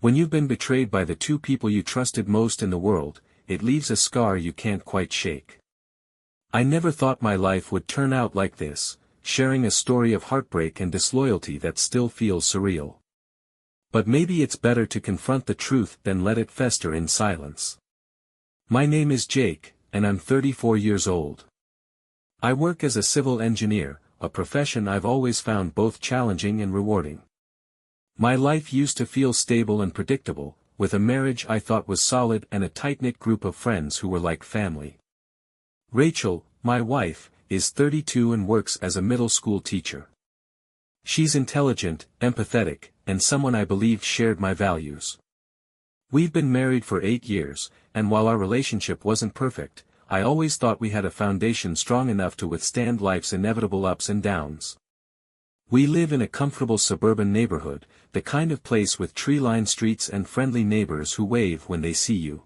When you've been betrayed by the two people you trusted most in the world, it leaves a scar you can't quite shake. I never thought my life would turn out like this, sharing a story of heartbreak and disloyalty that still feels surreal. But maybe it's better to confront the truth than let it fester in silence. My name is Jake, and I'm 34 years old. I work as a civil engineer, a profession I've always found both challenging and rewarding. My life used to feel stable and predictable, with a marriage I thought was solid and a tight-knit group of friends who were like family. Rachel, my wife, is 32 and works as a middle school teacher. She's intelligent, empathetic, and someone I believed shared my values. We've been married for 8 years, and while our relationship wasn't perfect, I always thought we had a foundation strong enough to withstand life's inevitable ups and downs. We live in a comfortable suburban neighborhood, the kind of place with tree-lined streets and friendly neighbors who wave when they see you.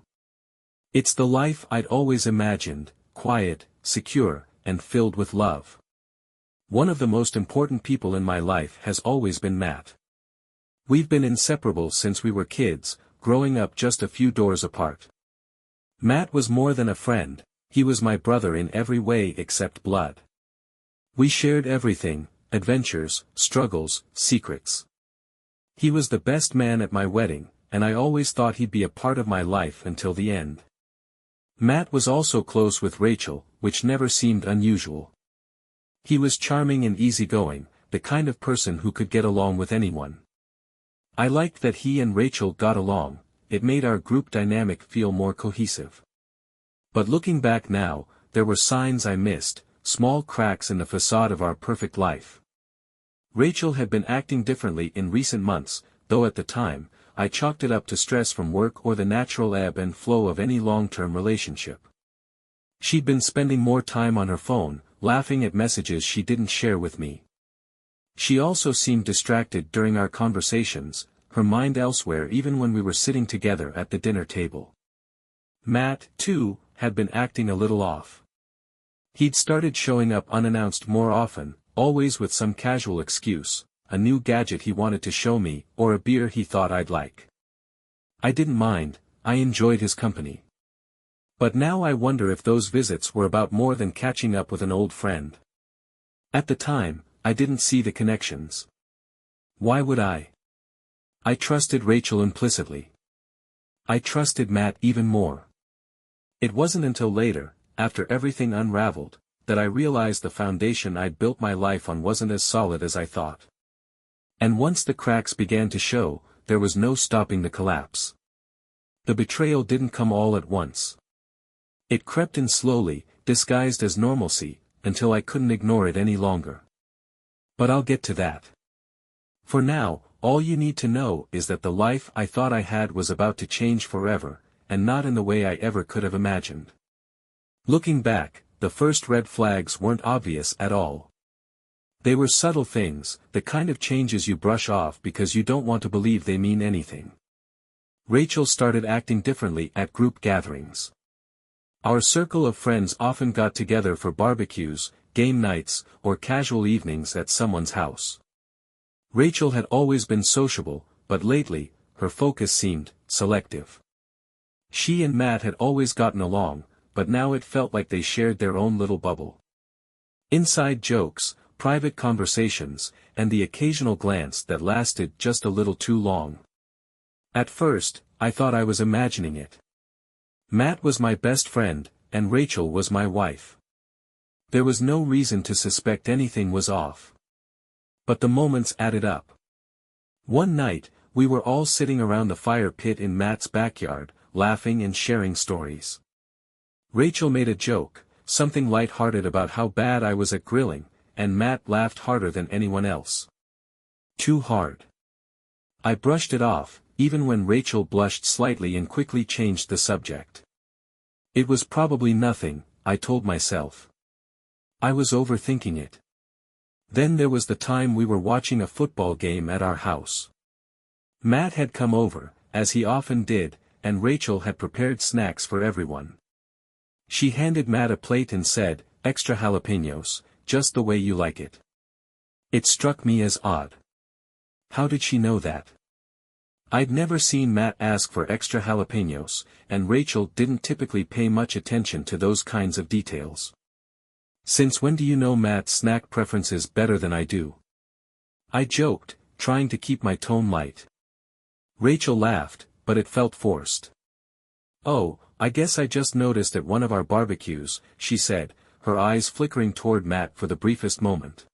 It's the life I'd always imagined, quiet, secure, and filled with love. One of the most important people in my life has always been Matt. We've been inseparable since we were kids, growing up just a few doors apart. Matt was more than a friend, he was my brother in every way except blood. We shared everything, adventures, struggles, secrets. He was the best man at my wedding, and I always thought he'd be a part of my life until the end. Matt was also close with Rachel, which never seemed unusual. He was charming and easygoing, the kind of person who could get along with anyone. I liked that he and Rachel got along, it made our group dynamic feel more cohesive. But looking back now, there were signs I missed, small cracks in the facade of our perfect life. Rachel had been acting differently in recent months, though at the time, I chalked it up to stress from work or the natural ebb and flow of any long-term relationship. She'd been spending more time on her phone, laughing at messages she didn't share with me. She also seemed distracted during our conversations, her mind elsewhere even when we were sitting together at the dinner table. Matt, too, had been acting a little off. He'd started showing up unannounced more often, always with some casual excuse, a new gadget he wanted to show me, or a beer he thought I'd like. I didn't mind, I enjoyed his company. But now I wonder if those visits were about more than catching up with an old friend. At the time, I didn't see the connections. Why would I? I trusted Rachel implicitly. I trusted Matt even more. It wasn't until later, after everything unraveled, that I realized the foundation I'd built my life on wasn't as solid as I thought. And once the cracks began to show, there was no stopping the collapse. The betrayal didn't come all at once. It crept in slowly, disguised as normalcy, until I couldn't ignore it any longer. But I'll get to that. For now, all you need to know is that the life I thought I had was about to change forever, and not in the way I ever could have imagined. Looking back, the first red flags weren't obvious at all. They were subtle things, the kind of changes you brush off because you don't want to believe they mean anything. Rachel started acting differently at group gatherings. Our circle of friends often got together for barbecues, game nights, or casual evenings at someone's house. Rachel had always been sociable, but lately, her focus seemed selective. She and Matt had always gotten along, but now it felt like they shared their own little bubble. Inside jokes, private conversations, and the occasional glance that lasted just a little too long. At first, I thought I was imagining it. Matt was my best friend, and Rachel was my wife. There was no reason to suspect anything was off. But the moments added up. One night, we were all sitting around the fire pit in Matt's backyard, laughing and sharing stories. Rachel made a joke, something light-hearted about how bad I was at grilling, and Matt laughed harder than anyone else. Too hard. I brushed it off, even when Rachel blushed slightly and quickly changed the subject. It was probably nothing, I told myself. I was overthinking it. Then there was the time we were watching a football game at our house. Matt had come over, as he often did, and Rachel had prepared snacks for everyone. She handed Matt a plate and said, "Extra jalapenos, just the way you like it." It struck me as odd. How did she know that? I'd never seen Matt ask for extra jalapenos, and Rachel didn't typically pay much attention to those kinds of details. "Since when do you know Matt's snack preferences better than I do?" I joked, trying to keep my tone light. Rachel laughed, but it felt forced. "Oh, I guess I just noticed at one of our barbecues," she said, her eyes flickering toward Matt for the briefest moment.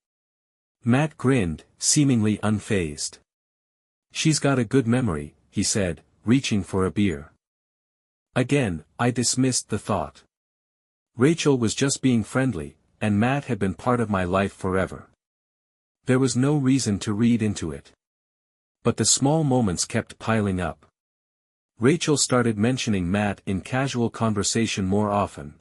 Matt grinned, seemingly unfazed. "She's got a good memory," he said, reaching for a beer. Again, I dismissed the thought. Rachel was just being friendly, and Matt had been part of my life forever. There was no reason to read into it. But the small moments kept piling up. Rachel started mentioning Matt in casual conversation more often.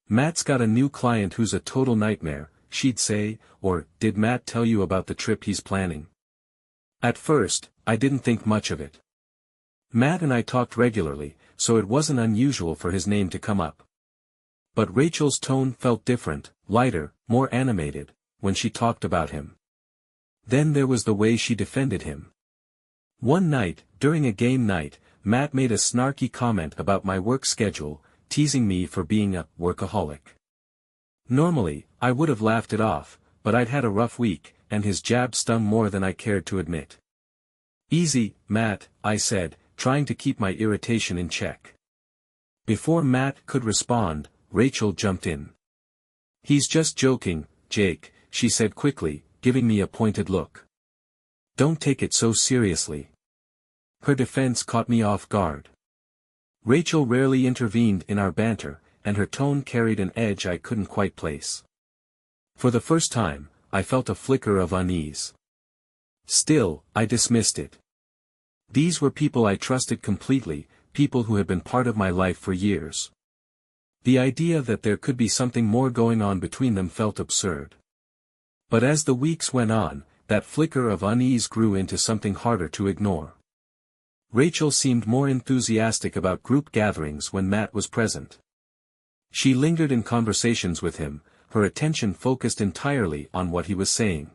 "Matt's got a new client who's a total nightmare," she'd say, or, "Did Matt tell you about the trip he's planning?" At first, I didn't think much of it. Matt and I talked regularly, so it wasn't unusual for his name to come up. But Rachel's tone felt different, lighter, more animated, when she talked about him. Then there was the way she defended him. One night, during a game night, Matt made a snarky comment about my work schedule, teasing me for being a workaholic. Normally, I would have laughed it off, but I'd had a rough week, and his jab stung more than I cared to admit. "Easy, Matt," I said, trying to keep my irritation in check. Before Matt could respond, Rachel jumped in. "He's just joking, Jake," she said quickly, giving me a pointed look. "Don't take it so seriously." Her defense caught me off guard. Rachel rarely intervened in our banter, and her tone carried an edge I couldn't quite place. For the first time, I felt a flicker of unease. Still, I dismissed it. These were people I trusted completely, people who had been part of my life for years. The idea that there could be something more going on between them felt absurd. But as the weeks went on, that flicker of unease grew into something harder to ignore. Rachel seemed more enthusiastic about group gatherings when Matt was present. She lingered in conversations with him, her attention focused entirely on what he was saying.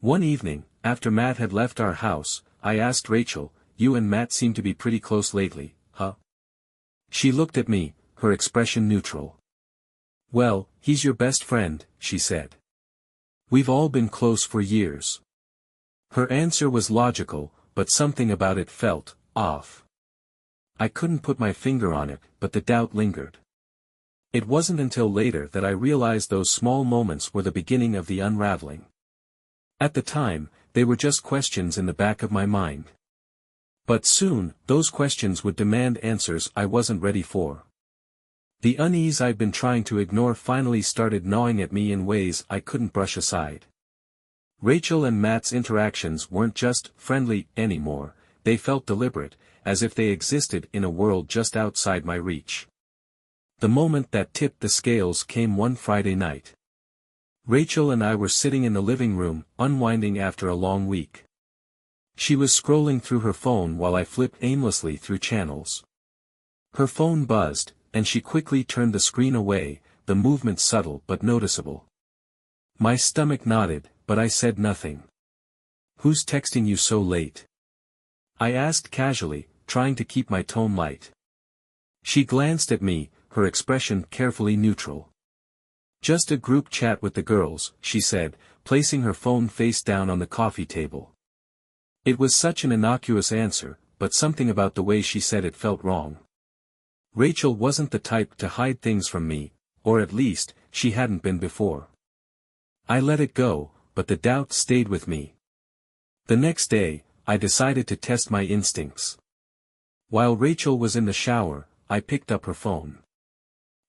One evening, after Matt had left our house, I asked Rachel, "You and Matt seem to be pretty close lately, huh?" She looked at me, her expression neutral. "Well, he's your best friend," she said. "We've all been close for years." Her answer was logical, but something about it felt off. I couldn't put my finger on it, but the doubt lingered. It wasn't until later that I realized those small moments were the beginning of the unraveling. At the time, they were just questions in the back of my mind. But soon, those questions would demand answers I wasn't ready for. The unease I'd been trying to ignore finally started gnawing at me in ways I couldn't brush aside. Rachel and Matt's interactions weren't just friendly anymore, they felt deliberate, as if they existed in a world just outside my reach. The moment that tipped the scales came one Friday night. Rachel and I were sitting in the living room, unwinding after a long week. She was scrolling through her phone while I flipped aimlessly through channels. Her phone buzzed, and she quickly turned the screen away, the movement subtle but noticeable. My stomach nodded, but I said nothing. "Who's texting you so late?" I asked casually, trying to keep my tone light. She glanced at me, her expression carefully neutral. "Just a group chat with the girls," she said, placing her phone face down on the coffee table. It was such an innocuous answer, but something about the way she said it felt wrong. Rachel wasn't the type to hide things from me, or at least, she hadn't been before. I let it go, but the doubt stayed with me. The next day, I decided to test my instincts. While Rachel was in the shower, I picked up her phone.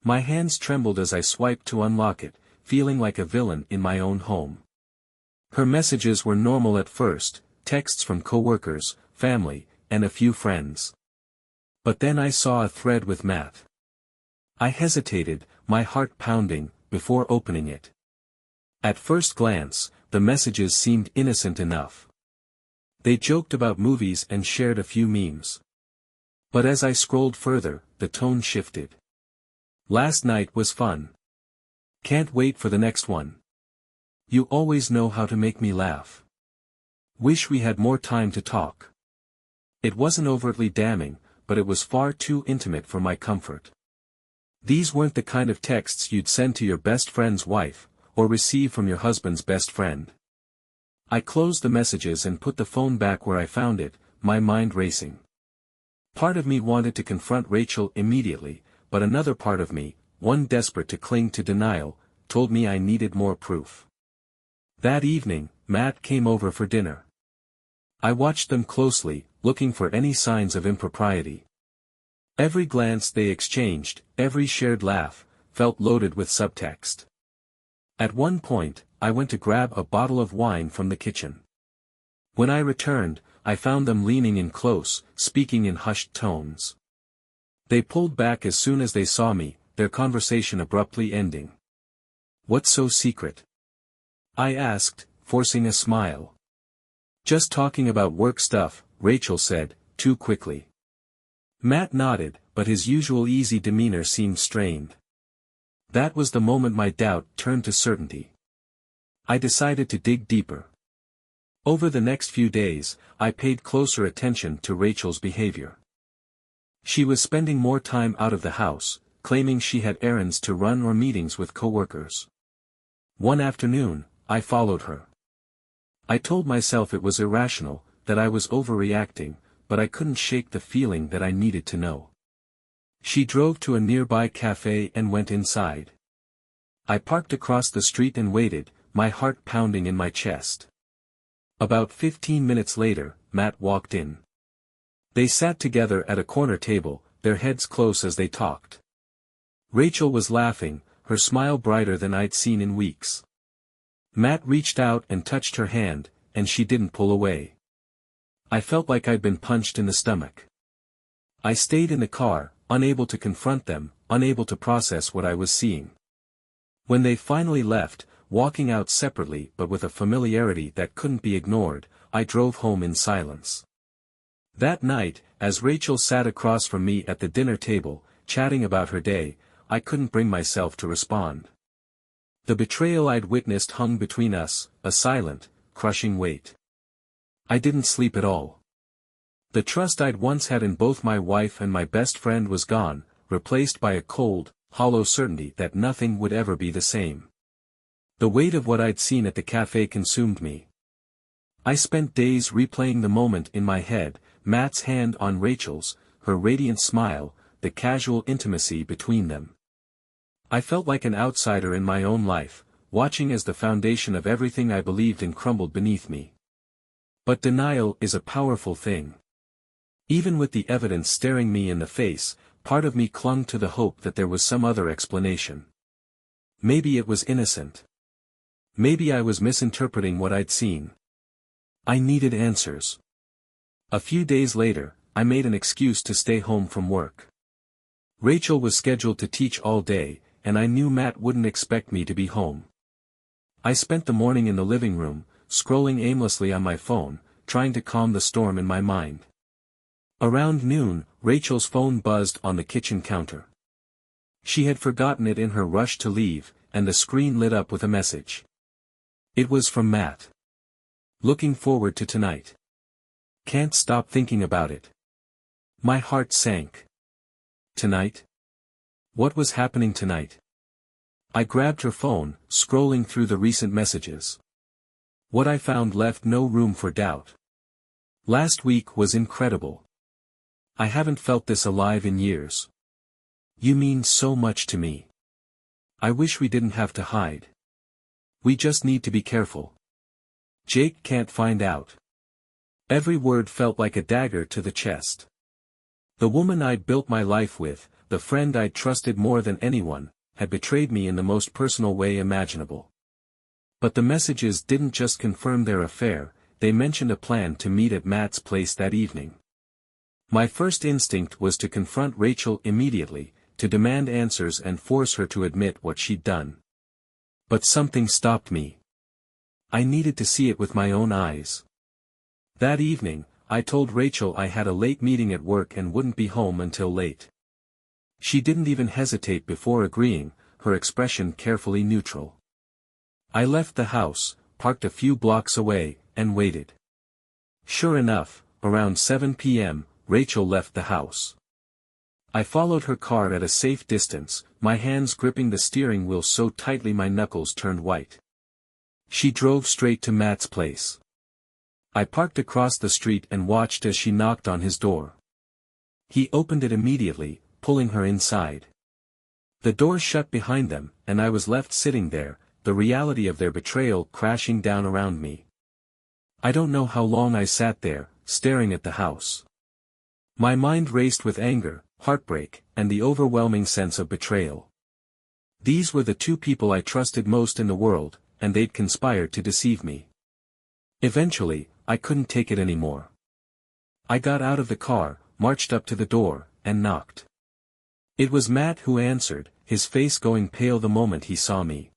My hands trembled as I swiped to unlock it, feeling like a villain in my own home. Her messages were normal at first, texts from coworkers, family, and a few friends. But then I saw a thread with Matt. I hesitated, my heart pounding, before opening it. At first glance, the messages seemed innocent enough. They joked about movies and shared a few memes. But as I scrolled further, the tone shifted. "Last night was fun. Can't wait for the next one. You always know how to make me laugh. Wish we had more time to talk." It wasn't overtly damning, but it was far too intimate for my comfort. These weren't the kind of texts you'd send to your best friend's wife, or receive from your husband's best friend. I closed the messages and put the phone back where I found it, my mind racing. Part of me wanted to confront Rachel immediately, but another part of me, one desperate to cling to denial, told me I needed more proof. That evening, Matt came over for dinner. I watched them closely, looking for any signs of impropriety. Every glance they exchanged, every shared laugh, felt loaded with subtext. At one point, I went to grab a bottle of wine from the kitchen. When I returned, I found them leaning in close, speaking in hushed tones. They pulled back as soon as they saw me, their conversation abruptly ending. "What's so secret?" I asked, forcing a smile. "Just talking about work stuff," Rachel said, too quickly. Matt nodded, but his usual easy demeanor seemed strained. That was the moment my doubt turned to certainty. I decided to dig deeper. Over the next few days, I paid closer attention to Rachel's behavior. She was spending more time out of the house, claiming she had errands to run or meetings with coworkers. One afternoon, I followed her. I told myself it was irrational, that I was overreacting, but I couldn't shake the feeling that I needed to know. She drove to a nearby cafe and went inside. I parked across the street and waited, my heart pounding in my chest. About 15 minutes later, Matt walked in. They sat together at a corner table, their heads close as they talked. Rachel was laughing, her smile brighter than I'd seen in weeks. Matt reached out and touched her hand, and she didn't pull away. I felt like I'd been punched in the stomach. I stayed in the car, unable to confront them, unable to process what I was seeing. When they finally left, walking out separately but with a familiarity that couldn't be ignored, I drove home in silence. That night, as Rachel sat across from me at the dinner table, chatting about her day, I couldn't bring myself to respond. The betrayal I'd witnessed hung between us, a silent, crushing weight. I didn't sleep at all. The trust I'd once had in both my wife and my best friend was gone, replaced by a cold, hollow certainty that nothing would ever be the same. The weight of what I'd seen at the cafe consumed me. I spent days replaying the moment in my head, Matt's hand on Rachel's, her radiant smile, the casual intimacy between them. I felt like an outsider in my own life, watching as the foundation of everything I believed in crumbled beneath me. But denial is a powerful thing. Even with the evidence staring me in the face, part of me clung to the hope that there was some other explanation. Maybe it was innocent. Maybe I was misinterpreting what I'd seen. I needed answers. A few days later, I made an excuse to stay home from work. Rachel was scheduled to teach all day, and I knew Matt wouldn't expect me to be home. I spent the morning in the living room, scrolling aimlessly on my phone, trying to calm the storm in my mind. Around noon, Rachel's phone buzzed on the kitchen counter. She had forgotten it in her rush to leave, and the screen lit up with a message. It was from Matt. "Looking forward to tonight. Can't stop thinking about it." My heart sank. Tonight? What was happening tonight? I grabbed her phone, scrolling through the recent messages. What I found left no room for doubt. Last week was incredible. I haven't felt this alive in years. You mean so much to me. I wish we didn't have to hide. We just need to be careful. Jake can't find out. Every word felt like a dagger to the chest. The woman I'd built my life with, the friend I'd trusted more than anyone, had betrayed me in the most personal way imaginable. But the messages didn't just confirm their affair, they mentioned a plan to meet at Matt's place that evening. My first instinct was to confront Rachel immediately, to demand answers and force her to admit what she'd done. But something stopped me. I needed to see it with my own eyes. That evening, I told Rachel I had a late meeting at work and wouldn't be home until late. She didn't even hesitate before agreeing, her expression carefully neutral. I left the house, parked a few blocks away, and waited. Sure enough, around 7 p.m., Rachel left the house. I followed her car at a safe distance, my hands gripping the steering wheel so tightly my knuckles turned white. She drove straight to Matt's place. I parked across the street and watched as she knocked on his door. He opened it immediately, pulling her inside. The door shut behind them, and I was left sitting there, the reality of their betrayal crashing down around me. I don't know how long I sat there, staring at the house. My mind raced with anger, heartbreak, and the overwhelming sense of betrayal. These were the two people I trusted most in the world, and they'd conspired to deceive me. Eventually, I couldn't take it anymore. I got out of the car, marched up to the door, and knocked. It was Matt who answered, his face going pale the moment he saw me.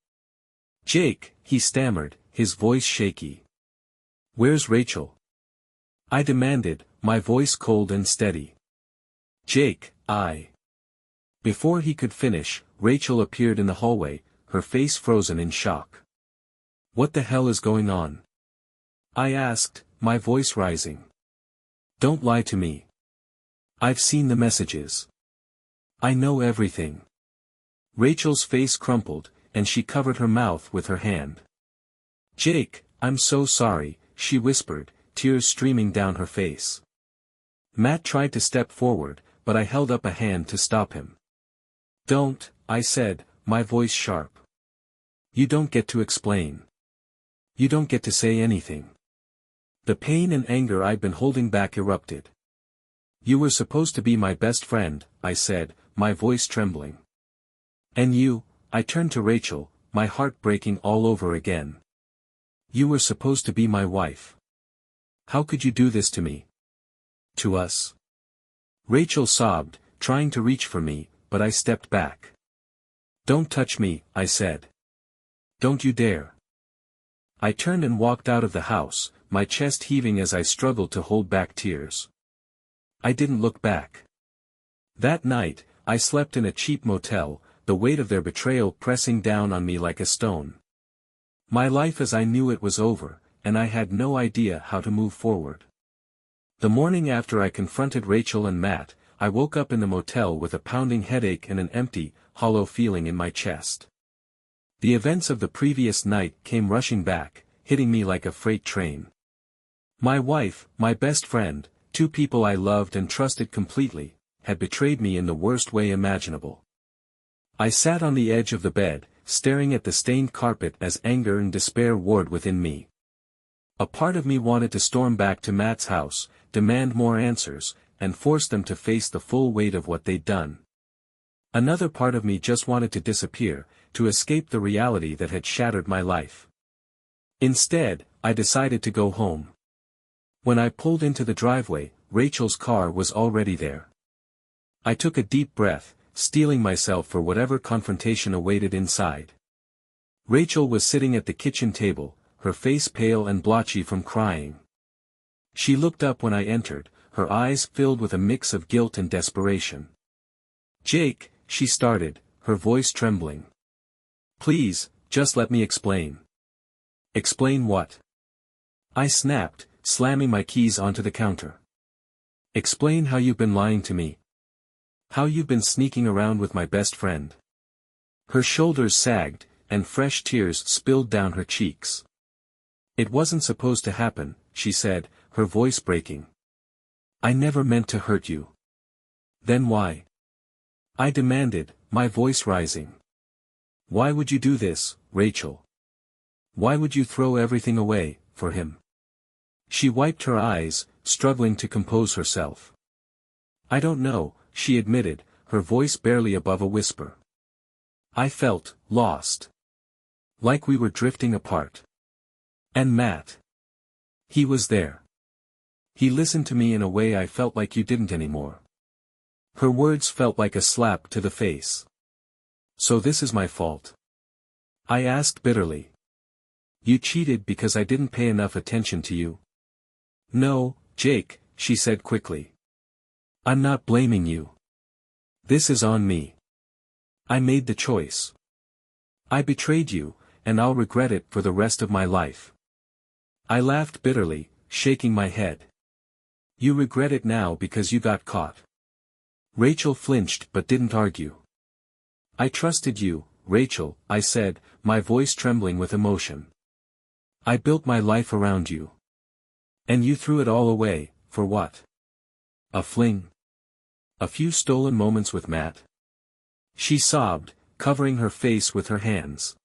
"Jake," he stammered, his voice shaky. "Where's Rachel?" I demanded, my voice cold and steady. "Jake, Before he could finish, Rachel appeared in the hallway, her face frozen in shock. "What the hell is going on?" I asked, my voice rising. "Don't lie to me. I've seen the messages. I know everything." Rachel's face crumpled, and she covered her mouth with her hand. "Jake, I'm so sorry," she whispered, tears streaming down her face. Matt tried to step forward, but I held up a hand to stop him. "Don't," I said, my voice sharp. "You don't get to explain. You don't get to say anything." The pain and anger I'd been holding back erupted. "You were supposed to be my best friend," I said, my voice trembling. "And you," I turned to Rachel, my heart breaking all over again. "You were supposed to be my wife. How could you do this to me? To us?" Rachel sobbed, trying to reach for me, but I stepped back. "Don't touch me," I said. "Don't you dare." I turned and walked out of the house, my chest heaving as I struggled to hold back tears. I didn't look back. That night, I slept in a cheap motel, the weight of their betrayal pressing down on me like a stone. My life as I knew it was over, and I had no idea how to move forward. The morning after I confronted Rachel and Matt, I woke up in the motel with a pounding headache and an empty, hollow feeling in my chest. The events of the previous night came rushing back, hitting me like a freight train. My wife, my best friend, two people I loved and trusted completely, had betrayed me in the worst way imaginable. I sat on the edge of the bed, staring at the stained carpet as anger and despair warred within me. A part of me wanted to storm back to Matt's house, demand more answers, and force them to face the full weight of what they'd done. Another part of me just wanted to disappear, to escape the reality that had shattered my life. Instead, I decided to go home. When I pulled into the driveway, Rachel's car was already there. I took a deep breath, steeling myself for whatever confrontation awaited inside. Rachel was sitting at the kitchen table, her face pale and blotchy from crying. She looked up when I entered, her eyes filled with a mix of guilt and desperation. "Jake," she started, her voice trembling. "Please, just let me explain." "Explain what?" I snapped, slamming my keys onto the counter. "Explain how you've been lying to me. How you've been sneaking around with my best friend." Her shoulders sagged, and fresh tears spilled down her cheeks. "It wasn't supposed to happen," she said, her voice breaking. "I never meant to hurt you." "Then why?" I demanded, my voice rising. "Why would you do this, Rachel? Why would you throw everything away, for him?" She wiped her eyes, struggling to compose herself. "I don't know," she admitted, her voice barely above a whisper. I felt lost. Like we were drifting apart. And Matt. He was there. He listened to me in a way I felt like you didn't anymore. Her words felt like a slap to the face. "So this is my fault?" I asked bitterly. "You cheated because I didn't pay enough attention to you?" "No, Jake," she said quickly. "I'm not blaming you. This is on me. I made the choice. I betrayed you, and I'll regret it for the rest of my life." I laughed bitterly, shaking my head. You regret it now because you got caught. Rachel flinched but didn't argue. I trusted you, Rachel, I said, my voice trembling with emotion. I built my life around you. And you threw it all away, for what? A fling? A few stolen moments with Matt? She sobbed, covering her face with her hands.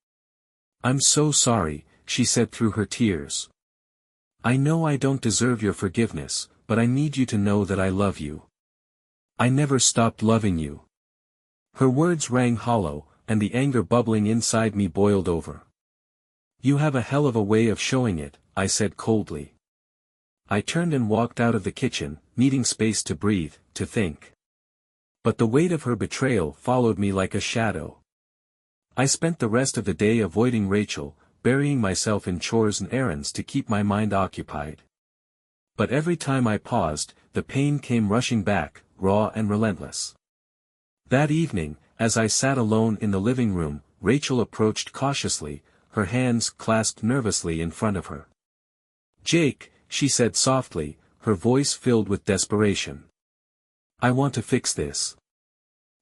I'm so sorry, she said through her tears. I know I don't deserve your forgiveness, but I need you to know that I love you. I never stopped loving you. Her words rang hollow, and the anger bubbling inside me boiled over. You have a hell of a way of showing it, I said coldly. I turned and walked out of the kitchen, needing space to breathe, to think. But the weight of her betrayal followed me like a shadow. I spent the rest of the day avoiding Rachel, burying myself in chores and errands to keep my mind occupied. But every time I paused, the pain came rushing back, raw and relentless. That evening, as I sat alone in the living room, Rachel approached cautiously, her hands clasped nervously in front of her. Jake, she said softly, her voice filled with desperation. I want to fix this.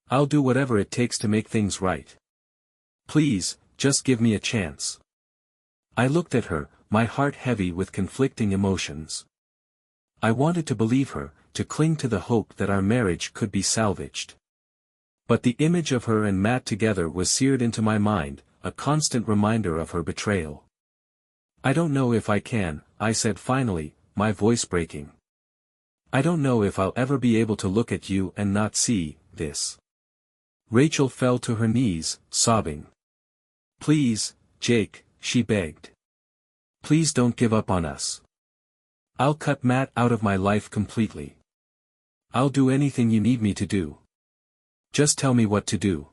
I'll do whatever it takes to make things right. Please, just give me a chance. I looked at her, my heart heavy with conflicting emotions. I wanted to believe her, to cling to the hope that our marriage could be salvaged. But the image of her and Matt together was seared into my mind, a constant reminder of her betrayal. I don't know if I can, I said finally, my voice breaking. I don't know if I'll ever be able to look at you and not see this. Rachel fell to her knees, sobbing. Please, Jake, she begged. Please don't give up on us. I'll cut Matt out of my life completely. I'll do anything you need me to do. Just tell me what to do.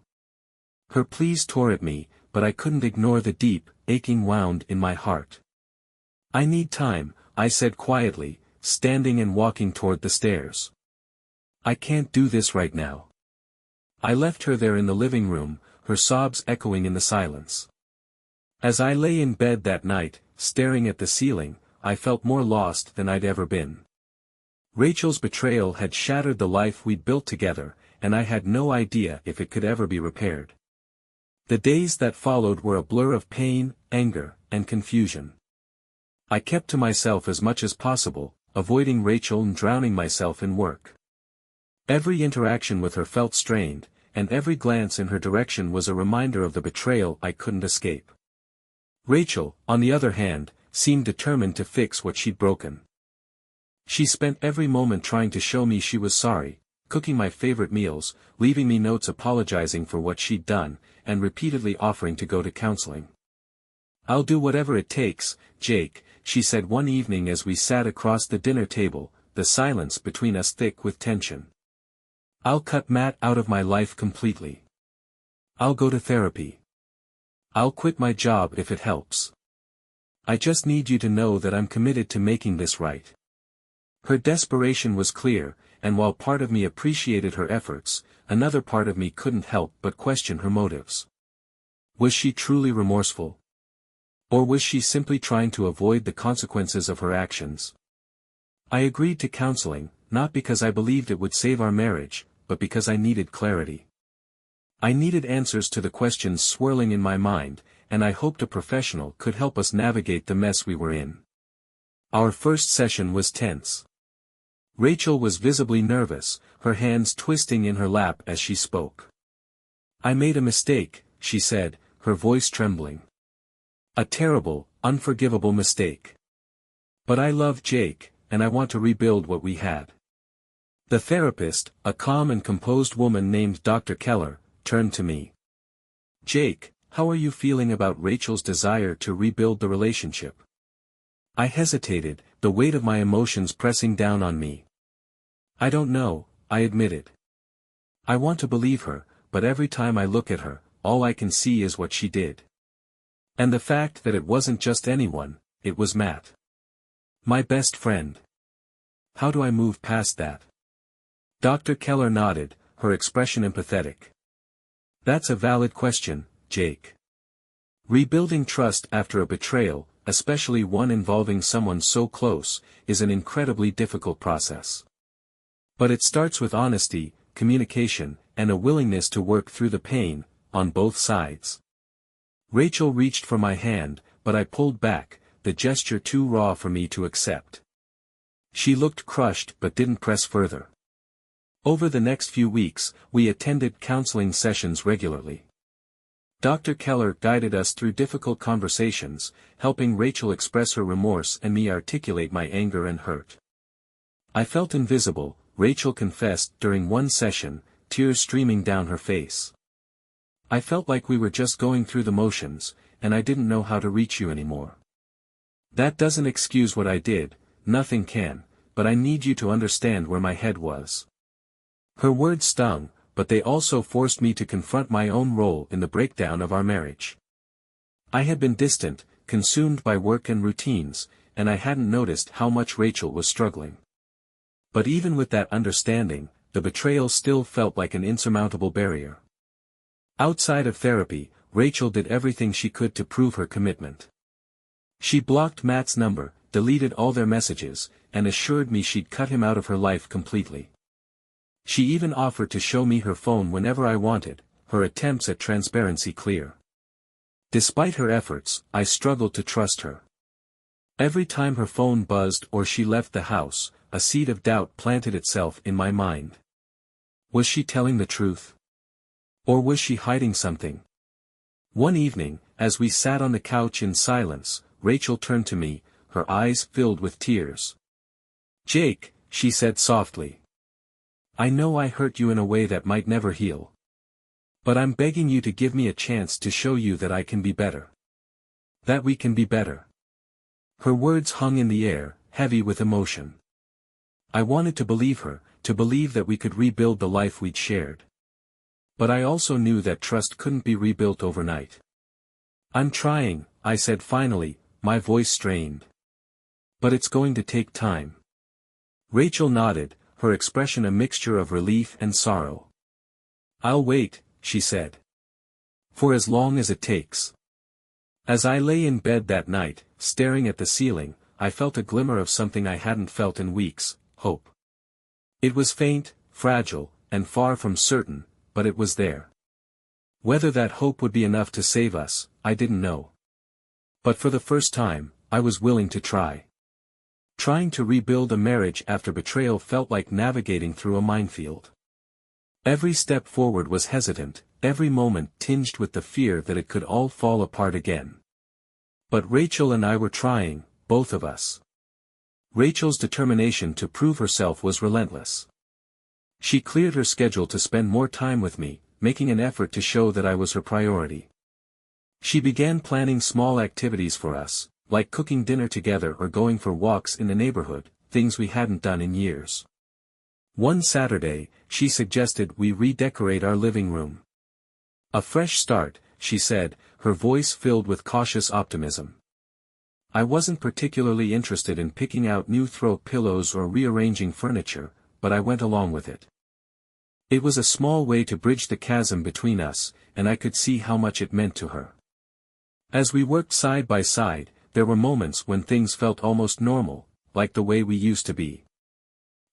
Her pleas tore at me, but I couldn't ignore the deep, aching wound in my heart. I need time, I said quietly, standing and walking toward the stairs. I can't do this right now. I left her there in the living room, her sobs echoing in the silence. As I lay in bed that night, staring at the ceiling, I felt more lost than I'd ever been. Rachel's betrayal had shattered the life we'd built together, and I had no idea if it could ever be repaired. The days that followed were a blur of pain, anger, and confusion. I kept to myself as much as possible, avoiding Rachel and drowning myself in work. Every interaction with her felt strained, and every glance in her direction was a reminder of the betrayal I couldn't escape. Rachel, on the other hand, seemed determined to fix what she'd broken. She spent every moment trying to show me she was sorry, cooking my favorite meals, leaving me notes apologizing for what she'd done, and repeatedly offering to go to counseling. I'll do whatever it takes, Jake, she said one evening as we sat across the dinner table, the silence between us thick with tension. I'll cut Matt out of my life completely. I'll go to therapy. I'll quit my job if it helps. I just need you to know that I'm committed to making this right. Her desperation was clear, and while part of me appreciated her efforts, another part of me couldn't help but question her motives. Was she truly remorseful? Or was she simply trying to avoid the consequences of her actions? I agreed to counseling, not because I believed it would save our marriage, but because I needed clarity. I needed answers to the questions swirling in my mind, and I hoped a professional could help us navigate the mess we were in. Our first session was tense. Rachel was visibly nervous, her hands twisting in her lap as she spoke. I made a mistake, she said, her voice trembling. A terrible, unforgivable mistake. But I love Jake, and I want to rebuild what we had. The therapist, a calm and composed woman named Dr. Keller, turned to me. Jake, how are you feeling about Rachel's desire to rebuild the relationship? I hesitated, the weight of my emotions pressing down on me. I don't know, I admitted. I want to believe her, but every time I look at her, all I can see is what she did. And the fact that it wasn't just anyone, it was Matt. My best friend. How do I move past that? Dr. Keller nodded, her expression empathetic. That's a valid question, Jake. Rebuilding trust after a betrayal, especially one involving someone so close, is an incredibly difficult process. But it starts with honesty, communication, and a willingness to work through the pain, on both sides. Rachel reached for my hand, but I pulled back, the gesture too raw for me to accept. She looked crushed but didn't press further. Over the next few weeks, we attended counseling sessions regularly. Dr. Keller guided us through difficult conversations, helping Rachel express her remorse and me articulate my anger and hurt. I felt invisible, Rachel confessed during one session, tears streaming down her face. I felt like we were just going through the motions, and I didn't know how to reach you anymore. That doesn't excuse what I did, nothing can, but I need you to understand where my head was. Her words stung, but they also forced me to confront my own role in the breakdown of our marriage. I had been distant, consumed by work and routines, and I hadn't noticed how much Rachel was struggling. But even with that understanding, the betrayal still felt like an insurmountable barrier. Outside of therapy, Rachel did everything she could to prove her commitment. She blocked Matt's number, deleted all their messages, and assured me she'd cut him out of her life completely. She even offered to show me her phone whenever I wanted, her attempts at transparency clear. Despite her efforts, I struggled to trust her. Every time her phone buzzed or she left the house, a seed of doubt planted itself in my mind. Was she telling the truth? Or was she hiding something? One evening, as we sat on the couch in silence, Rachel turned to me, her eyes filled with tears. "Jake," she said softly. "I know I hurt you in a way that might never heal. But I'm begging you to give me a chance to show you that I can be better. That we can be better." Her words hung in the air, heavy with emotion. I wanted to believe her, to believe that we could rebuild the life we'd shared. But I also knew that trust couldn't be rebuilt overnight. "I'm trying," I said finally, my voice strained. "But it's going to take time." Rachel nodded, her expression a mixture of relief and sorrow. "I'll wait," she said. "For as long as it takes." As I lay in bed that night, staring at the ceiling, I felt a glimmer of something I hadn't felt in weeks, hope. It was faint, fragile, and far from certain, but it was there. Whether that hope would be enough to save us, I didn't know. But for the first time, I was willing to try. Trying to rebuild a marriage after betrayal felt like navigating through a minefield. Every step forward was hesitant, every moment tinged with the fear that it could all fall apart again. But Rachel and I were trying, both of us. Rachel's determination to prove herself was relentless. She cleared her schedule to spend more time with me, making an effort to show that I was her priority. She began planning small activities for us, like cooking dinner together or going for walks in the neighborhood, things we hadn't done in years. One Saturday, she suggested we redecorate our living room. "A fresh start," she said, her voice filled with cautious optimism. I wasn't particularly interested in picking out new throw pillows or rearranging furniture, but I went along with it. It was a small way to bridge the chasm between us, and I could see how much it meant to her. As we worked side by side, there were moments when things felt almost normal, like the way we used to be.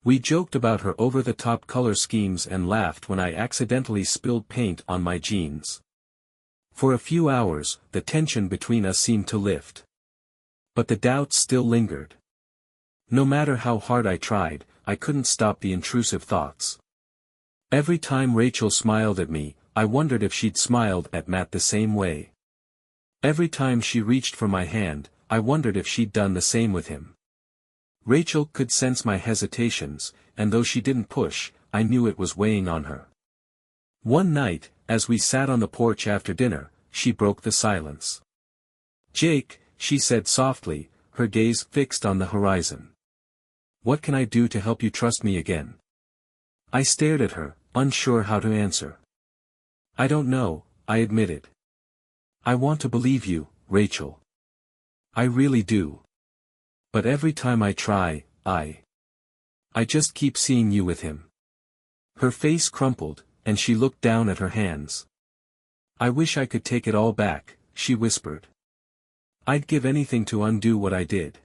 We joked about her over-the-top color schemes and laughed when I accidentally spilled paint on my jeans. For a few hours, the tension between us seemed to lift. But the doubts still lingered. No matter how hard I tried, I couldn't stop the intrusive thoughts. Every time Rachel smiled at me, I wondered if she'd smiled at Matt the same way. Every time she reached for my hand, I wondered if she'd done the same with him. Rachel could sense my hesitations, and though she didn't push, I knew it was weighing on her. One night, as we sat on the porch after dinner, she broke the silence. "Jake," she said softly, her gaze fixed on the horizon. "What can I do to help you trust me again?" I stared at her, unsure how to answer. "I don't know," I admitted. "I want to believe you, Rachel. I really do. But every time I try, I just keep seeing you with him." Her face crumpled, and she looked down at her hands. "I wish I could take it all back," she whispered. I'd give anything to undo what I did.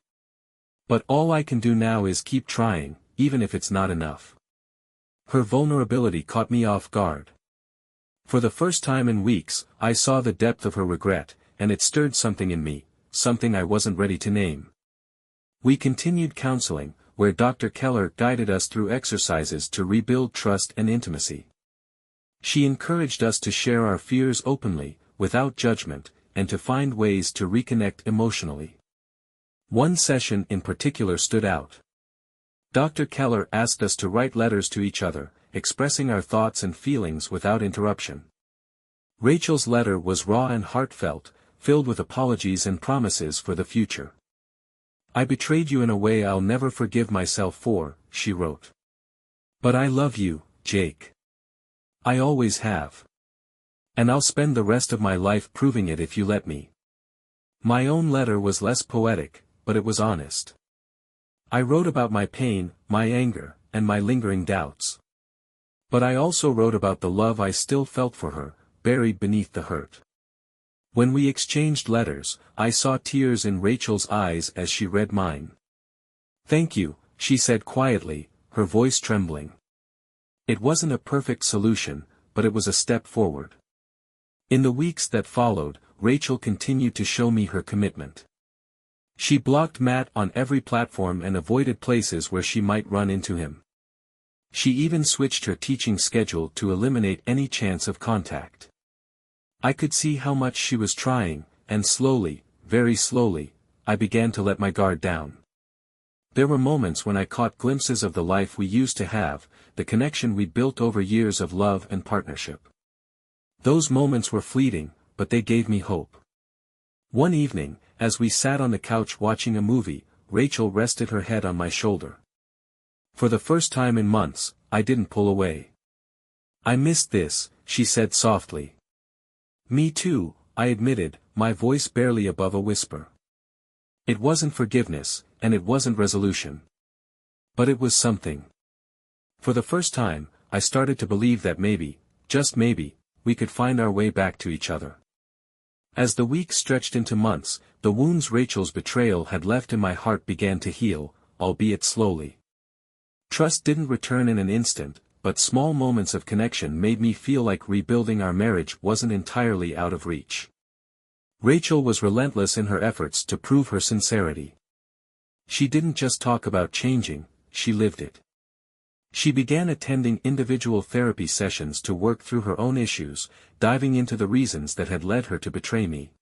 But all I can do now is keep trying, even if it's not enough. Her vulnerability caught me off guard. For the first time in weeks, I saw the depth of her regret, and it stirred something in me, something I wasn't ready to name. We continued counseling, where Dr. Keller guided us through exercises to rebuild trust and intimacy. She encouraged us to share our fears openly, without judgment, and to find ways to reconnect emotionally. One session in particular stood out. Dr. Keller asked us to write letters to each other, expressing our thoughts and feelings without interruption. Rachel's letter was raw and heartfelt, filled with apologies and promises for the future. "I betrayed you in a way I'll never forgive myself for," she wrote. "But I love you, Jake. I always have. And I'll spend the rest of my life proving it if you let me." My own letter was less poetic, but it was honest. I wrote about my pain, my anger, and my lingering doubts. But I also wrote about the love I still felt for her, buried beneath the hurt. When we exchanged letters, I saw tears in Rachel's eyes as she read mine. "Thank you," she said quietly, her voice trembling. It wasn't a perfect solution, but it was a step forward. In the weeks that followed, Rachel continued to show me her commitment. She blocked Matt on every platform and avoided places where she might run into him. She even switched her teaching schedule to eliminate any chance of contact. I could see how much she was trying, and slowly, very slowly, I began to let my guard down. There were moments when I caught glimpses of the life we used to have, the connection we'd built over years of love and partnership. Those moments were fleeting, but they gave me hope. One evening, as we sat on the couch watching a movie, Rachel rested her head on my shoulder. For the first time in months, I didn't pull away. "I missed this," she said softly. "Me too," I admitted, my voice barely above a whisper. It wasn't forgiveness, and it wasn't resolution. But it was something. For the first time, I started to believe that maybe, just maybe, we could find our way back to each other. As the weeks stretched into months, the wounds Rachel's betrayal had left in my heart began to heal, albeit slowly. Trust didn't return in an instant, but small moments of connection made me feel like rebuilding our marriage wasn't entirely out of reach. Rachel was relentless in her efforts to prove her sincerity. She didn't just talk about changing, she lived it. She began attending individual therapy sessions to work through her own issues, diving into the reasons that had led her to betray me.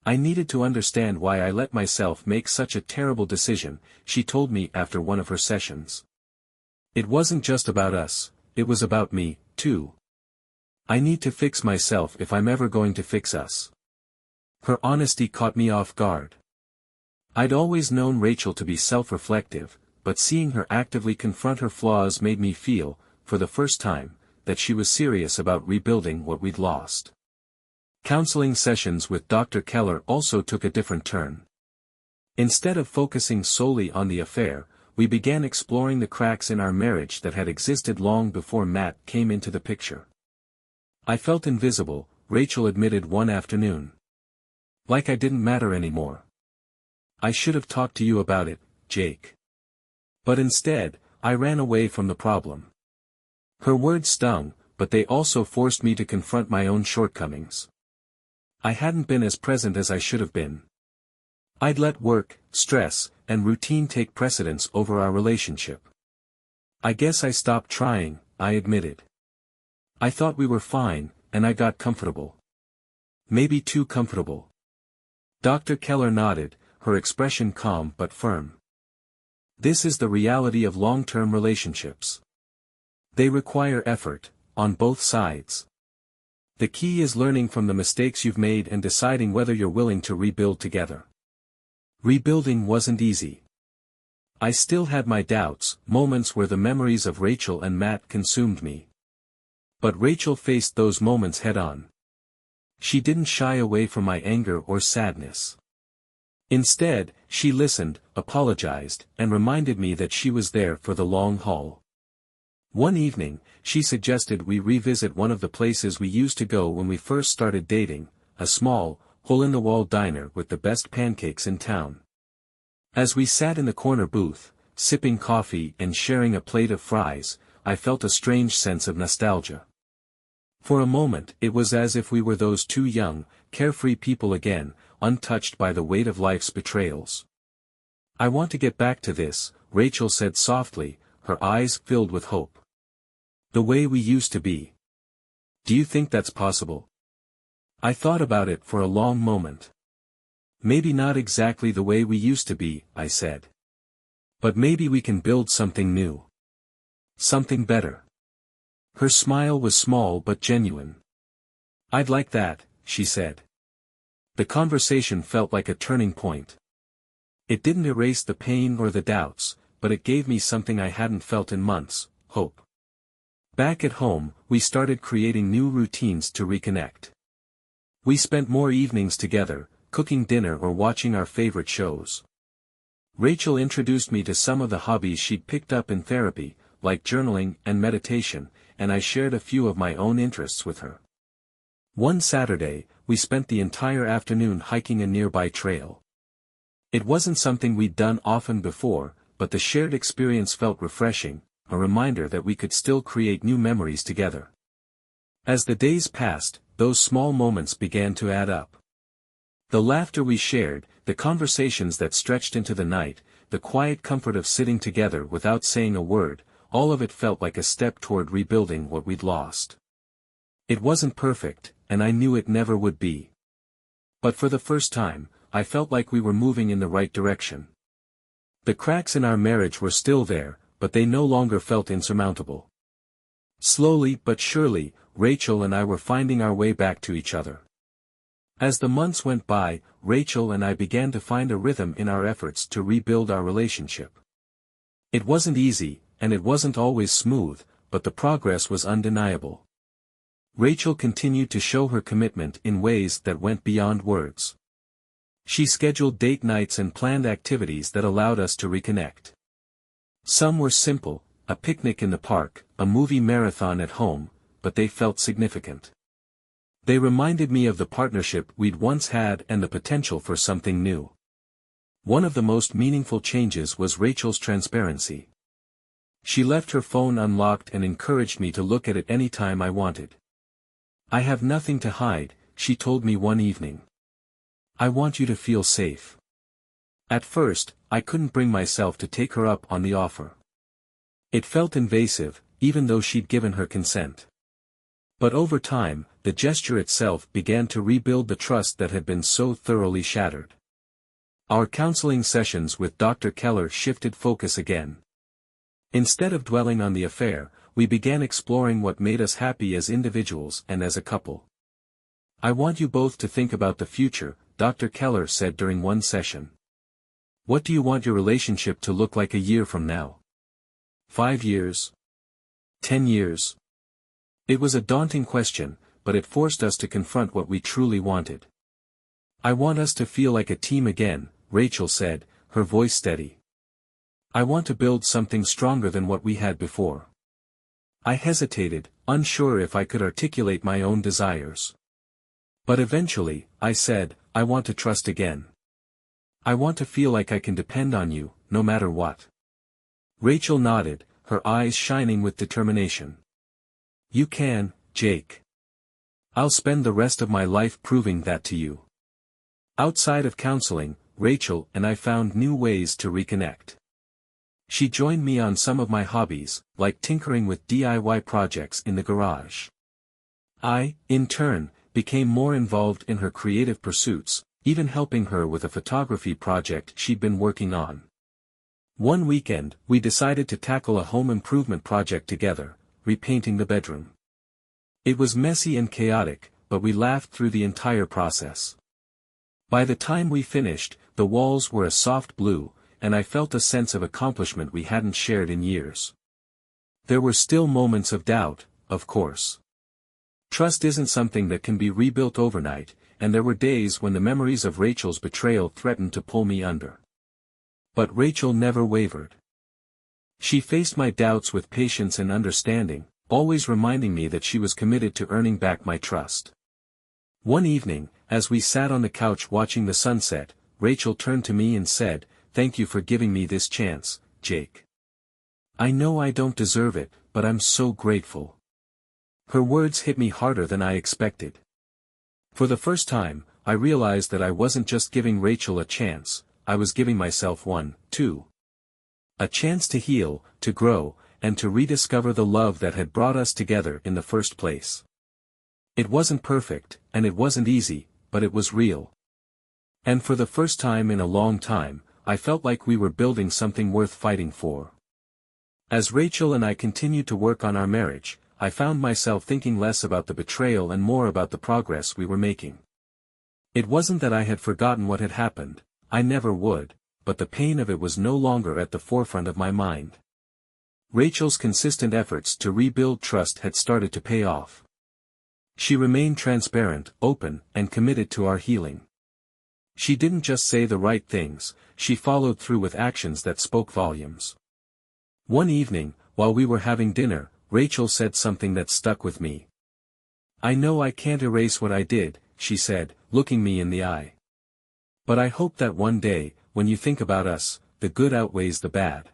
"I needed to understand why I let myself make such a terrible decision," she told me after one of her sessions. "It wasn't just about us, it was about me, too. I need to fix myself if I'm ever going to fix us." Her honesty caught me off guard. I'd always known Rachel to be self-reflective, but seeing her actively confront her flaws made me feel, for the first time, that she was serious about rebuilding what we'd lost. Counseling sessions with Dr. Keller also took a different turn. Instead of focusing solely on the affair, we began exploring the cracks in our marriage that had existed long before Matt came into the picture. "I felt invisible," Rachel admitted one afternoon. "Like I didn't matter anymore. I should have talked to you about it, Jake. But instead, I ran away from the problem." Her words stung, but they also forced me to confront my own shortcomings. I hadn't been as present as I should have been. I'd let work, stress, and routine take precedence over our relationship. "I guess I stopped trying," I admitted. "I thought we were fine, and I got comfortable. Maybe too comfortable." Dr. Keller nodded, her expression calm but firm. "This is the reality of long-term relationships. They require effort, on both sides. The key is learning from the mistakes you've made and deciding whether you're willing to rebuild together." Rebuilding wasn't easy. I still had my doubts, moments where the memories of Rachel and Matt consumed me. But Rachel faced those moments head-on. She didn't shy away from my anger or sadness. Instead, she listened, apologized, and reminded me that she was there for the long haul. One evening, she suggested we revisit one of the places we used to go when we first started dating, a small, hole-in-the-wall diner with the best pancakes in town. As we sat in the corner booth, sipping coffee and sharing a plate of fries, I felt a strange sense of nostalgia. For a moment it was as if we were those two young, carefree people again, untouched by the weight of life's betrayals. "I want to get back to this," Rachel said softly, her eyes filled with hope. "The way we used to be. Do you think that's possible?" I thought about it for a long moment. "Maybe not exactly the way we used to be," I said. "But maybe we can build something new. Something better." Her smile was small but genuine. "I'd like that," she said. The conversation felt like a turning point. It didn't erase the pain or the doubts, but it gave me something I hadn't felt in months: hope. Back at home, we started creating new routines to reconnect. We spent more evenings together, cooking dinner or watching our favorite shows. Rachel introduced me to some of the hobbies she'd picked up in therapy, like journaling and meditation, and I shared a few of my own interests with her. One Saturday, we spent the entire afternoon hiking a nearby trail. It wasn't something we'd done often before, but the shared experience felt refreshing, a reminder that we could still create new memories together. As the days passed, those small moments began to add up. The laughter we shared, the conversations that stretched into the night, the quiet comfort of sitting together without saying a word, all of it felt like a step toward rebuilding what we'd lost. It wasn't perfect, and I knew it never would be. But for the first time, I felt like we were moving in the right direction. The cracks in our marriage were still there, but they no longer felt insurmountable. Slowly but surely, Rachel and I were finding our way back to each other. As the months went by, Rachel and I began to find a rhythm in our efforts to rebuild our relationship. It wasn't easy, and it wasn't always smooth, but the progress was undeniable. Rachel continued to show her commitment in ways that went beyond words. She scheduled date nights and planned activities that allowed us to reconnect. Some were simple, a picnic in the park, a movie marathon at home, but they felt significant. They reminded me of the partnership we'd once had and the potential for something new. One of the most meaningful changes was Rachel's transparency. She left her phone unlocked and encouraged me to look at it any time I wanted. "I have nothing to hide," she told me one evening. "I want you to feel safe." At first, I couldn't bring myself to take her up on the offer. It felt invasive, even though she'd given her consent. But over time, the gesture itself began to rebuild the trust that had been so thoroughly shattered. Our counseling sessions with Dr. Keller shifted focus again. Instead of dwelling on the affair, we began exploring what made us happy as individuals and as a couple. "I want you both to think about the future," Dr. Keller said during one session. "What do you want your relationship to look like a year from now? 5 years? 10 years? It was a daunting question, but it forced us to confront what we truly wanted. "I want us to feel like a team again," Rachel said, her voice steady. "I want to build something stronger than what we had before." I hesitated, unsure if I could articulate my own desires. But eventually, I said, "I want to trust again. I want to feel like I can depend on you, no matter what." Rachel nodded, her eyes shining with determination. "You can, Jake. I'll spend the rest of my life proving that to you." Outside of counseling, Rachel and I found new ways to reconnect. She joined me on some of my hobbies, like tinkering with DIY projects in the garage. I, in turn, became more involved in her creative pursuits, even helping her with a photography project she'd been working on. One weekend, we decided to tackle a home improvement project together, repainting the bedroom. It was messy and chaotic, but we laughed through the entire process. By the time we finished, the walls were a soft blue, and I felt a sense of accomplishment we hadn't shared in years. There were still moments of doubt, of course. Trust isn't something that can be rebuilt overnight, and there were days when the memories of Rachel's betrayal threatened to pull me under. But Rachel never wavered. She faced my doubts with patience and understanding, always reminding me that she was committed to earning back my trust. One evening, As we sat on the couch watching the sunset, Rachel turned to me and said, "Thank you for giving me this chance, Jake. I know I don't deserve it, but I'm so grateful." Her words hit me harder than I expected. For the first time, I realized that I wasn't just giving Rachel a chance, I was giving myself one, too. A chance to heal, to grow, and to rediscover the love that had brought us together in the first place. It wasn't perfect, and it wasn't easy, but it was real. And for the first time in a long time, I felt like we were building something worth fighting for. As Rachel and I continued to work on our marriage, I found myself thinking less about the betrayal and more about the progress we were making. It wasn't that I had forgotten what had happened, I never would, but the pain of it was no longer at the forefront of my mind. Rachel's consistent efforts to rebuild trust had started to pay off. She remained transparent, open, and committed to our healing. She didn't just say the right things, she followed through with actions that spoke volumes. One evening, while we were having dinner, Rachel said something that stuck with me. "I know I can't erase what I did," she said, looking me in the eye. "But I hope that one day, when you think about us, the good outweighs the bad."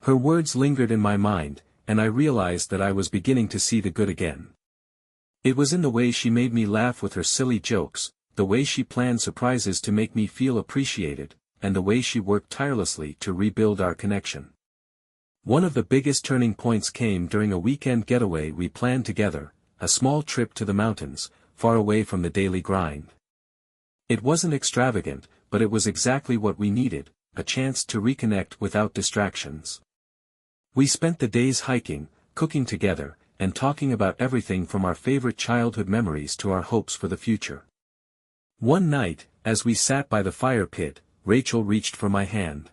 Her words lingered in my mind, and I realized that I was beginning to see the good again. It was in the way she made me laugh with her silly jokes, the way she planned surprises to make me feel appreciated, and the way she worked tirelessly to rebuild our connection. One of the biggest turning points came during a weekend getaway we planned together, a small trip to the mountains, far away from the daily grind. It wasn't extravagant, but it was exactly what we needed, a chance to reconnect without distractions. We spent the days hiking, cooking together, and talking about everything from our favorite childhood memories to our hopes for the future. One night, as we sat by the fire pit, Rachel reached for my hand.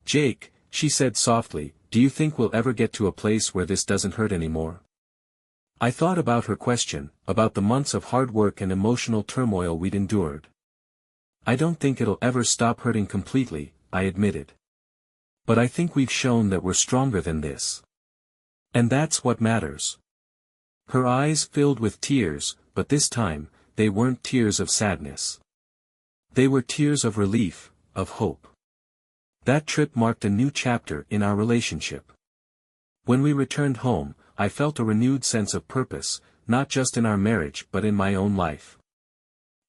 "Jake," she said softly, "do you think we'll ever get to a place where this doesn't hurt anymore?" I thought about her question, about the months of hard work and emotional turmoil we'd endured. "I don't think it'll ever stop hurting completely," I admitted. "But I think we've shown that we're stronger than this. And that's what matters." Her eyes filled with tears, but this time, they weren't tears of sadness. They were tears of relief, of hope. That trip marked a new chapter in our relationship. When we returned home, I felt a renewed sense of purpose, not just in our marriage but in my own life.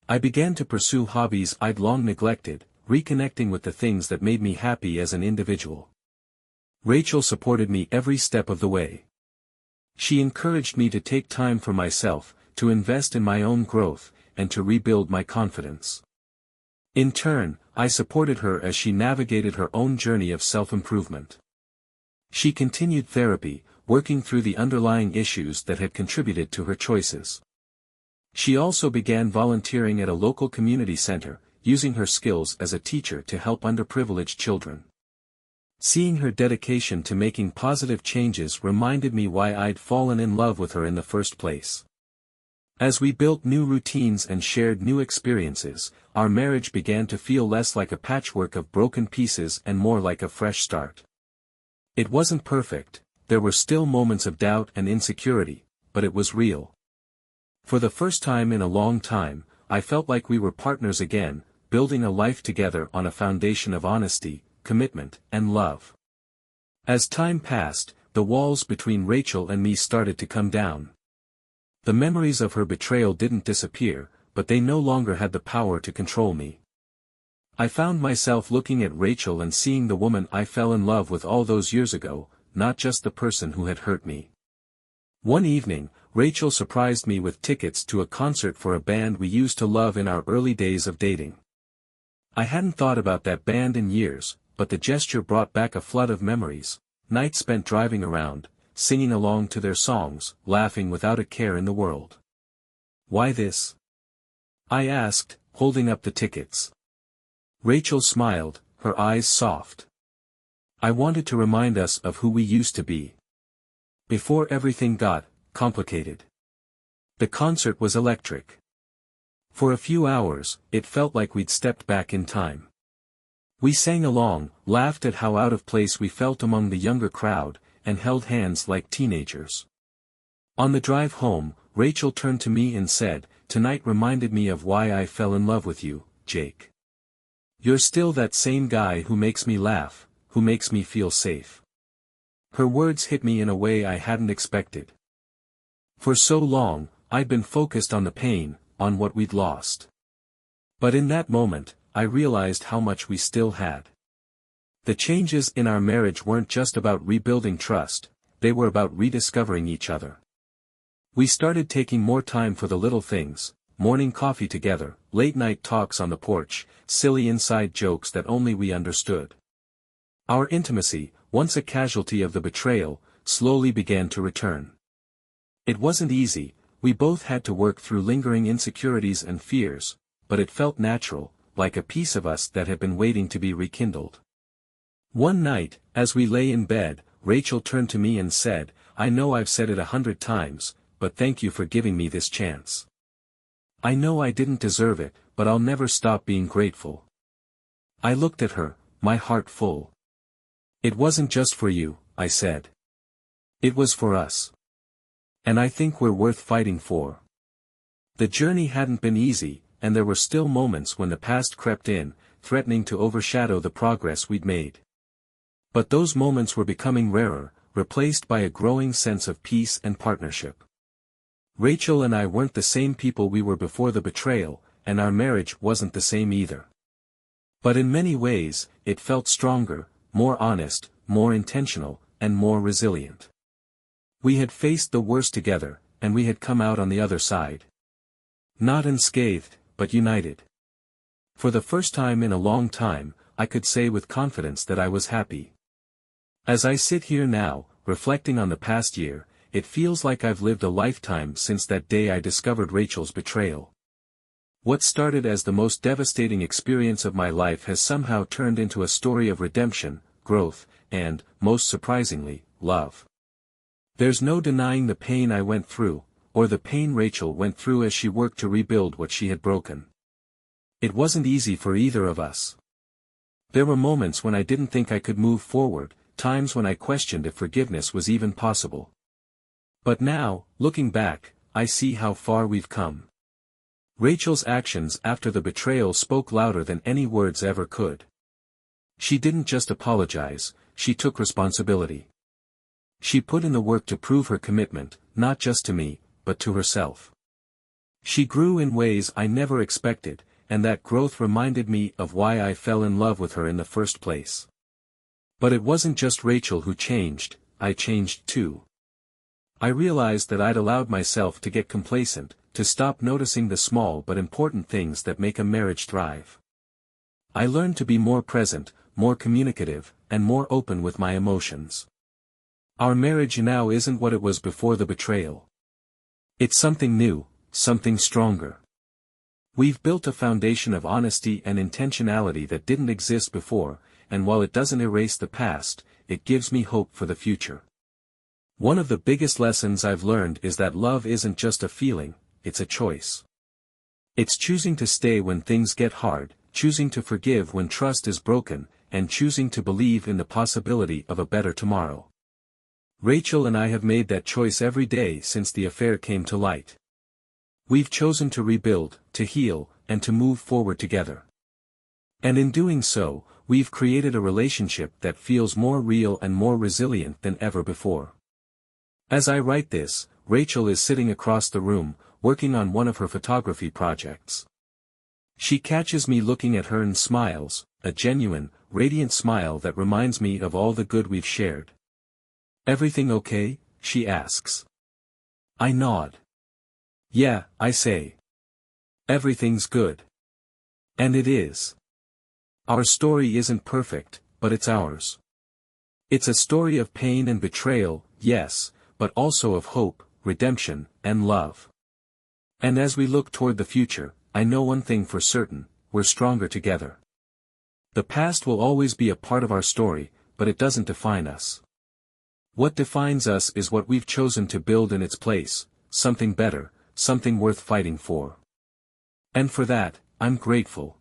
I began to pursue hobbies I'd long neglected, reconnecting with the things that made me happy as an individual. Rachel supported me every step of the way. She encouraged me to take time for myself, to invest in my own growth, and to rebuild my confidence. In turn, I supported her as she navigated her own journey of self-improvement. She continued therapy, working through the underlying issues that had contributed to her choices. She also began volunteering at a local community center, using her skills as a teacher to help underprivileged children. Seeing her dedication to making positive changes reminded me why I'd fallen in love with her in the first place. As we built new routines and shared new experiences, our marriage began to feel less like a patchwork of broken pieces and more like a fresh start. It wasn't perfect, there were still moments of doubt and insecurity, but it was real. For the first time in a long time, I felt like we were partners again, building a life together on a foundation of honesty, commitment, and love. As time passed, the walls between Rachel and me started to come down. The memories of her betrayal didn't disappear, but they no longer had the power to control me. I found myself looking at Rachel and seeing the woman I fell in love with all those years ago, not just the person who had hurt me. One evening, Rachel surprised me with tickets to a concert for a band we used to love in our early days of dating. I hadn't thought about that band in years, but the gesture brought back a flood of memories, nights spent driving around, singing along to their songs, laughing without a care in the world. "Why this?" I asked, holding up the tickets. Rachel smiled, her eyes soft. "I wanted to remind us of who we used to be. Before everything got complicated." The concert was electric. For a few hours, it felt like we'd stepped back in time. We sang along, laughed at how out of place we felt among the younger crowd, and held hands like teenagers. On the drive home, Rachel turned to me and said, tonight reminded me of why I fell in love with you, Jake. You're still that same guy who makes me laugh, who makes me feel safe. Her words hit me in a way I hadn't expected. For so long, I'd been focused on the pain, on what we'd lost. But in that moment, I realized how much we still had. The changes in our marriage weren't just about rebuilding trust, they were about rediscovering each other. We started taking more time for the little things, morning coffee together, late-night talks on the porch, silly inside jokes that only we understood. Our intimacy, once a casualty of the betrayal, slowly began to return. It wasn't easy, we both had to work through lingering insecurities and fears, but it felt natural, like a piece of us that had been waiting to be rekindled. One night, as we lay in bed, Rachel turned to me and said, "I know I've said it 100 times, but thank you for giving me this chance. I know I didn't deserve it, but I'll never stop being grateful." I looked at her, my heart full. "It wasn't just for you," I said. "It was for us. And I think we're worth fighting for." The journey hadn't been easy, and there were still moments when the past crept in, threatening to overshadow the progress we'd made. But those moments were becoming rarer, replaced by a growing sense of peace and partnership. Rachel and I weren't the same people we were before the betrayal, and our marriage wasn't the same either. But in many ways, it felt stronger, more honest, more intentional, and more resilient. We had faced the worst together, and we had come out on the other side. Not unscathed, but united. For the first time in a long time, I could say with confidence that I was happy. As I sit here now, reflecting on the past year, it feels like I've lived a lifetime since that day I discovered Rachel's betrayal. What started as the most devastating experience of my life has somehow turned into a story of redemption, growth, and, most surprisingly, love. There's no denying the pain I went through, or the pain Rachel went through as she worked to rebuild what she had broken. It wasn't easy for either of us. There were moments when I didn't think I could move forward, times when I questioned if forgiveness was even possible. But now, looking back, I see how far we've come. Rachel's actions after the betrayal spoke louder than any words ever could. She didn't just apologize, she took responsibility. She put in the work to prove her commitment, not just to me, but to herself. She grew in ways I never expected, and that growth reminded me of why I fell in love with her in the first place. But it wasn't just Rachel who changed, I changed too. I realized that I'd allowed myself to get complacent, to stop noticing the small but important things that make a marriage thrive. I learned to be more present, more communicative, and more open with my emotions. Our marriage now isn't what it was before the betrayal. It's something new, something stronger. We've built a foundation of honesty and intentionality that didn't exist before, and while it doesn't erase the past, it gives me hope for the future. One of the biggest lessons I've learned is that love isn't just a feeling, it's a choice. It's choosing to stay when things get hard, choosing to forgive when trust is broken, and choosing to believe in the possibility of a better tomorrow. Rachel and I have made that choice every day since the affair came to light. We've chosen to rebuild, to heal, and to move forward together. And in doing so, we've created a relationship that feels more real and more resilient than ever before. As I write this, Rachel is sitting across the room, working on one of her photography projects. She catches me looking at her and smiles, a genuine, radiant smile that reminds me of all the good we've shared. "Everything okay?" she asks. I nod. "Yeah," I say. "Everything's good." And it is. Our story isn't perfect, but it's ours. It's a story of pain and betrayal, yes, but also of hope, redemption, and love. And as we look toward the future, I know one thing for certain, we're stronger together. The past will always be a part of our story, but it doesn't define us. What defines us is what we've chosen to build in its place, something better, something worth fighting for. And for that, I'm grateful.